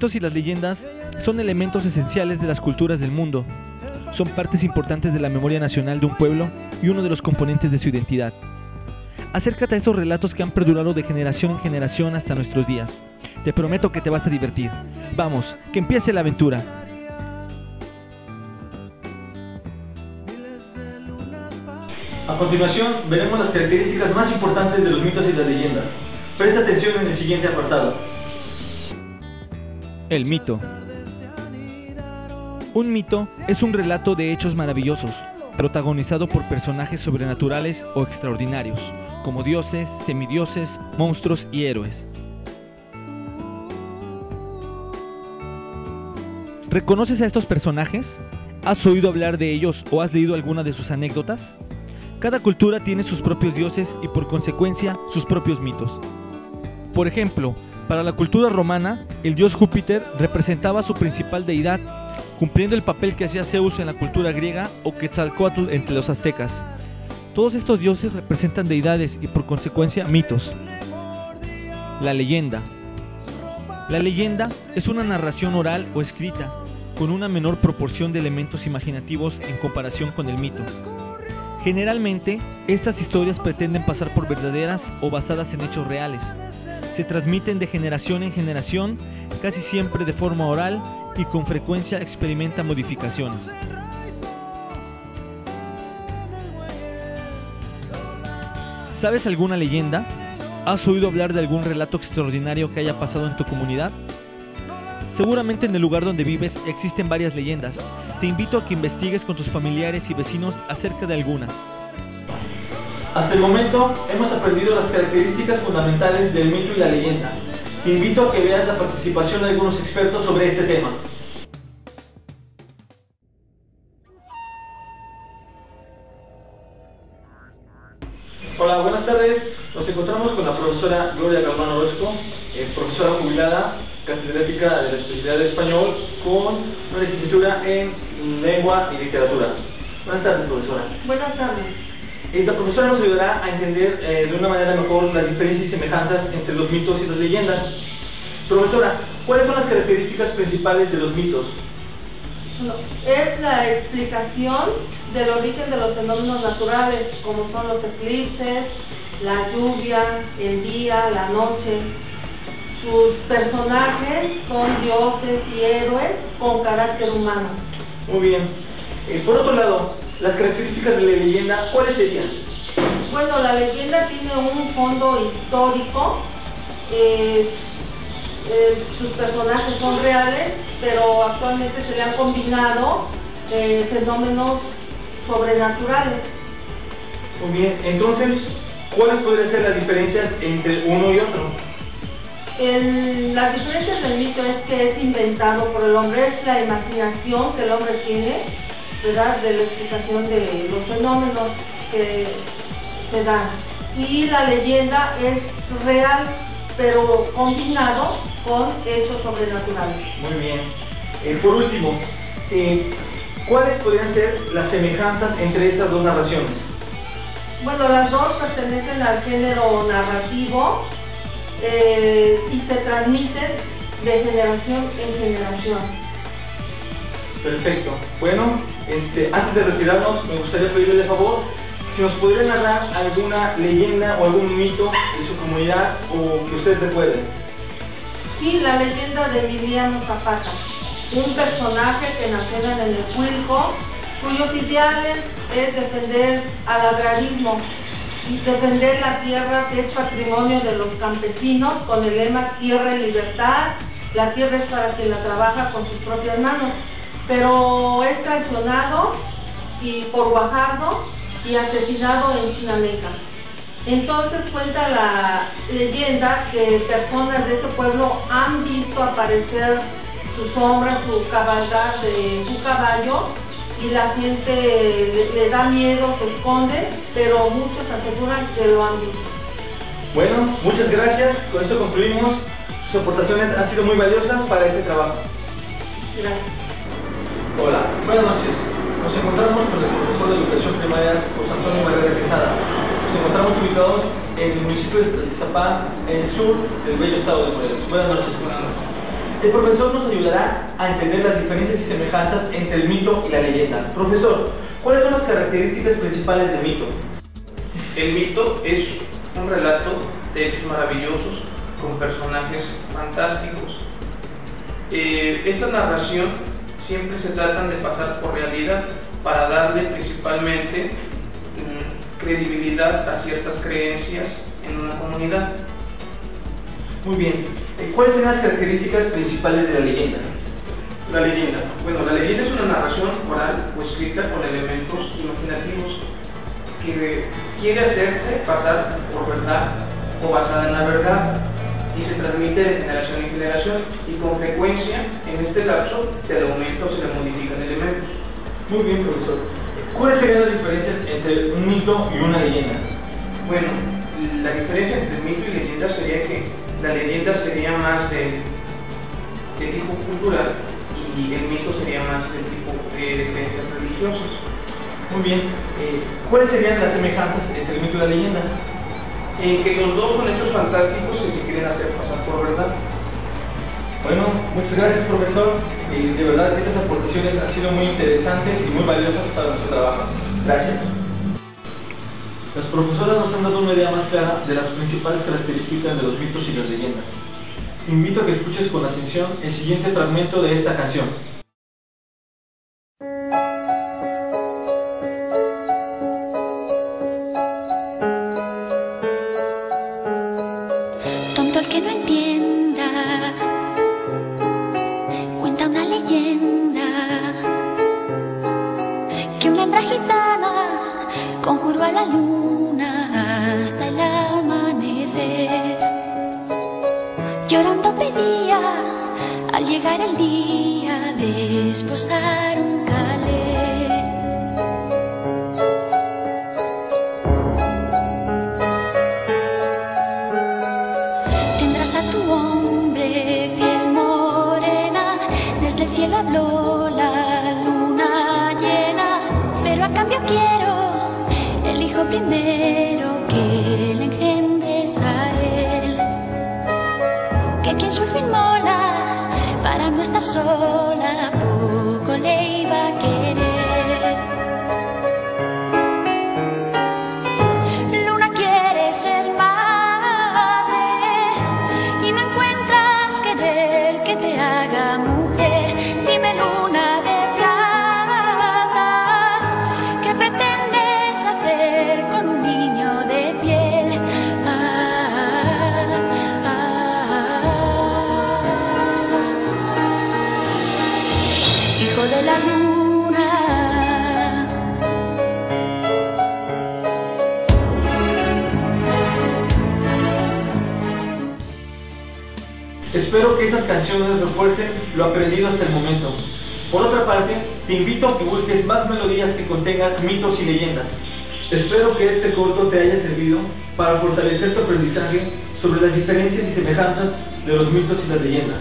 mitos y las leyendas son elementos esenciales de las culturas del mundo. Son partes importantes de la memoria nacional de un pueblo y uno de los componentes de su identidad. Acércate a estos relatos que han perdurado de generación en generación hasta nuestros días. Te prometo que te vas a divertir. Vamos, que empiece la aventura. A continuación, veremos las características más importantes de los mitos y las leyendas. Presta atención en el siguiente apartado. El mito. Un mito es un relato de hechos maravillosos, protagonizado por personajes sobrenaturales o extraordinarios, como dioses, semidioses, monstruos y héroes. ¿Reconoces a estos personajes? ¿Has oído hablar de ellos o has leído alguna de sus anécdotas? Cada cultura tiene sus propios dioses y por consecuencia sus propios mitos. Por ejemplo, para la cultura romana, el dios Júpiter representaba a su principal deidad, cumpliendo el papel que hacía Zeus en la cultura griega o Quetzalcóatl entre los aztecas. Todos estos dioses representan deidades y por consecuencia mitos. La leyenda. La leyenda es una narración oral o escrita, con una menor proporción de elementos imaginativos en comparación con el mito. Generalmente, estas historias pretenden pasar por verdaderas o basadas en hechos reales. Se transmiten de generación en generación, casi siempre de forma oral y con frecuencia experimentan modificaciones. ¿Sabes alguna leyenda? ¿Has oído hablar de algún relato extraordinario que haya pasado en tu comunidad? Seguramente en el lugar donde vives existen varias leyendas. Te invito a que investigues con tus familiares y vecinos acerca de alguna. Hasta el momento hemos aprendido las características fundamentales del mito y la leyenda. Te invito a que veas la participación de algunos expertos sobre este tema. Hola, buenas tardes. Nos encontramos con la profesora Gloria Galván Orozco, profesora jubilada, catedrática de la especialidad de español, con una licenciatura en lengua y literatura. Buenas tardes, profesora. Buenas tardes. La profesora nos ayudará a entender de una manera mejor las diferencias y semejanzas entre los mitos y las leyendas. Profesora, ¿cuáles son las características principales de los mitos? Bueno, es la explicación del origen de los fenómenos naturales, como son los eclipses, la lluvia, el día, la noche. Sus personajes son dioses y héroes con carácter humano. Muy bien. Por otro lado, las características de la leyenda, ¿cuáles serían? Bueno, la leyenda tiene un fondo histórico. Sus personajes son reales, pero actualmente se le han combinado fenómenos sobrenaturales. Muy bien. Entonces, ¿cuáles podrían ser las diferencias entre uno y otro? Las diferencias del mito es que es inventado por el hombre, es la imaginación que el hombre tiene, ¿verdad?, de la explicación de los fenómenos que se dan. Y la leyenda es real, pero combinado con hechos sobrenaturales. Muy bien. Por último, ¿cuáles podrían ser las semejanzas entre estas dos narraciones? Bueno, las dos pertenecen al género narrativo y se transmiten de generación en generación. Perfecto. Bueno, antes de retirarnos, me gustaría pedirle de favor si nos podría narrar alguna leyenda o algún mito de su comunidad o que ustedes recuerden. Sí, la leyenda de Emiliano Zapata, un personaje que nació en el Nehuilco, cuyos ideales es defender al agrarismo y defender la tierra, que es patrimonio de los campesinos, con el lema tierra y libertad. La tierra es para quien la trabaja con sus propias manos, pero es traicionado por Guajardo y asesinado en Chinameca. Entonces cuenta la leyenda que personas de ese pueblo han visto aparecer su sombra, su cabalgar de su caballo, y la gente le da miedo, se esconde, pero muchos aseguran que lo han visto. Bueno, muchas gracias. Con esto concluimos. Sus aportaciones han sido muy valiosas para este trabajo. Gracias. Hola, buenas noches. Nos encontramos con el profesor de Educación Primaria, José Antonio Barrera Quesada. Nos encontramos ubicados en el municipio de Tlaxcapán, en el sur del bello estado de Morelos. Buenas noches, profesor. El profesor nos ayudará a entender las diferencias y semejanzas entre el mito y la leyenda. Profesor, ¿cuáles son las características principales del mito? El mito es un relato de hechos maravillosos con personajes fantásticos. Esta narración siempre se tratan de pasar por realidad para darle principalmente credibilidad a ciertas creencias en una comunidad. Muy bien. ¿Cuáles son las características principales de la leyenda? La leyenda. Bueno, la leyenda es una narración oral o escrita con elementos imaginativos que quiere hacerse pasar por verdad o basada en la verdad y se transmite de generación en generación y con frecuencia en este lapso se le aumenta o se le modifican elementos. Muy bien, profesor. ¿Cuáles serían las diferencias entre un mito y una leyenda? Bueno, la diferencia entre mito y leyenda sería que la leyenda sería más de tipo cultural y el mito sería más de tipo de creencias religiosas. Muy bien. ¿Cuáles serían las semejanzas entre el mito y la leyenda? Que los dos son hechos fantásticos y se quieren hacer pasar por verdad. Bueno, muchas gracias, profesor. De verdad, estas aportaciones han sido muy interesantes y muy valiosas para nuestro trabajo. Gracias. Las profesoras nos han dado una idea más clara de las principales características de los mitos y las leyendas. Te invito a que escuches con atención el siguiente fragmento de esta canción. Tonto el que no entienda, cuenta una leyenda que una hembra gitana conjuró a la luna hasta el amanecer. Llorando pedía al llegar el día de desposar un calé. Tendrás a tu hombre piel morena, desde el cielo habló la luna llena, pero a cambio quiero el hijo primero que le engendres a él, que quien su hijo inmola para no estar sola poco le iba a querer. Luna quiere ser madre y no encuentras querer que te haga mujer. Dime, luna de plata, ¿qué pretendes hacer con un niño de piel? Hijo de la luna. Espero que estas canciones refuercen lo aprendido hasta el momento. Por otra parte, te invito a que busques más melodías que contengan mitos y leyendas. Espero que este corto te haya servido para fortalecer tu aprendizaje sobre las diferencias y semejanzas de los mitos y las leyendas.